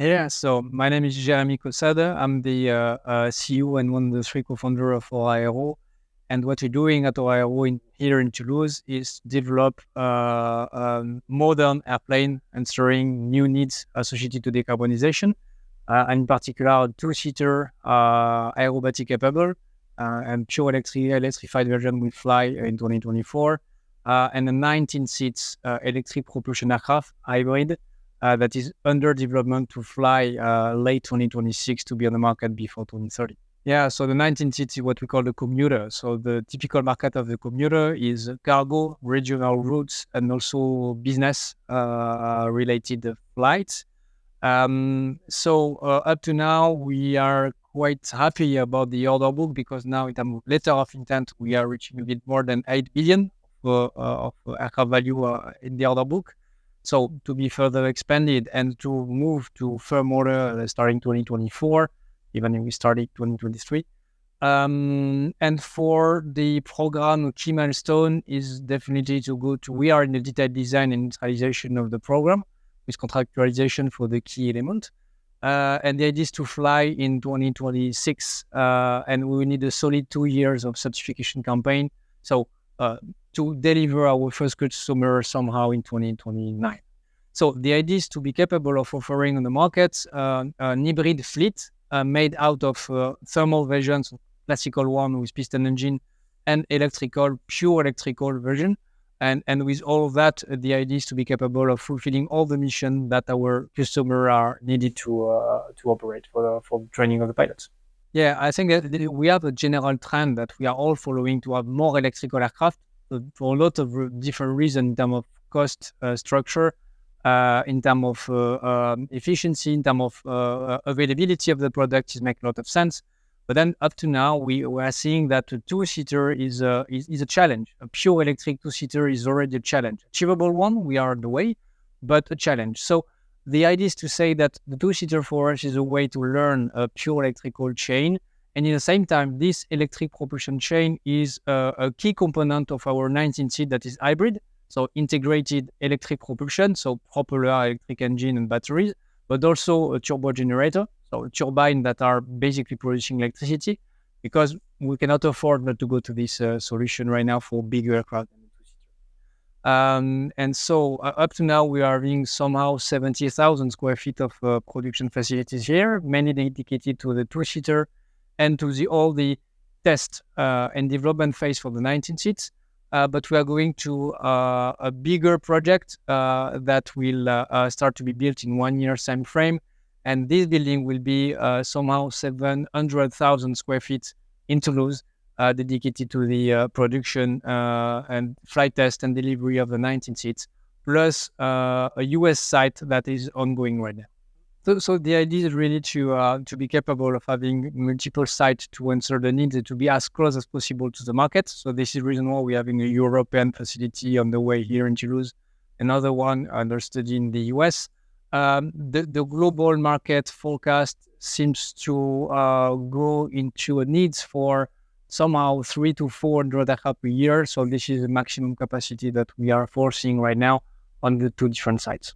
Yeah, so my name is Jeremy Cosada. I'm the CEO and one of the three co-founder of Aura Aero. And what we're doing at Aura Aero here in Toulouse is develop modern airplane answering new needs associated to decarbonization. And in particular, two-seater aerobatic capable and pure electrified version will fly in 2024. And a 19 seats electric propulsion aircraft hybrid that is under development to fly late 2026 to be on the market before 2030. Yeah, so the 19 seats is what we call the commuter. So the typical market of the commuter is cargo, regional routes, and also business related flights. So up to now, we are quite happy about the order book because now in terms of letter of intent, we are reaching a bit more than 8 billion of aircraft value in the order book. So to be further expanded and to move to firm order starting 2024, even if we started 2023. And for the program, a key milestone is definitely to go to, we are in the detailed design and industrialization of the program with contractualization for the key element. And the idea is to fly in 2026, and we will need a solid 2 years of certification campaign. So to deliver our first customer somehow in 2029. So the idea is to be capable of offering on the market an hybrid fleet made out of thermal versions, classical one with piston engine, and pure electrical version. And with all of that, the idea is to be capable of fulfilling all the mission that our customer are needed to operate for the training of the pilots. Yeah, I think that we have a general trend that we are all following to have more electrical aircraft for a lot of different reasons in terms of cost structure, in terms of efficiency, in terms of availability of the product, it makes a lot of sense. But then up to now, we are seeing that a two-seater is a challenge. A pure electric two-seater is already a challenge. Achievable one, we are on the way, but a challenge. So the idea is to say that the two-seater for us is a way to learn a pure electrical chain. And in the same time, this electric propulsion chain is a key component of our 19-seat that is hybrid. So integrated electric propulsion, so propeller, electric engine and batteries, but also a turbo generator. So a turbine that are basically producing electricity because we cannot afford not to go to this solution right now for bigger aircraft. And so up to now, we are having somehow 70,000 square feet of production facilities here, mainly dedicated to the two-seater and to all the test and development phase for the 19 seats. But we are going to a bigger project that will start to be built in 1 year time frame. And this building will be somehow 700,000 square feet in Toulouse, dedicated to the production and flight test and delivery of the 19 seats, plus a US site that is ongoing right now. So the idea is really to be capable of having multiple sites to answer the needs and to be as close as possible to the market. So this is the reason why we're having a European facility on the way here in Toulouse, another one under study in the US. The global market forecast seems to go into a needs for somehow 300 to 400 aircraft per year. So this is the maximum capacity that we are foreseeing right now on the two different sites.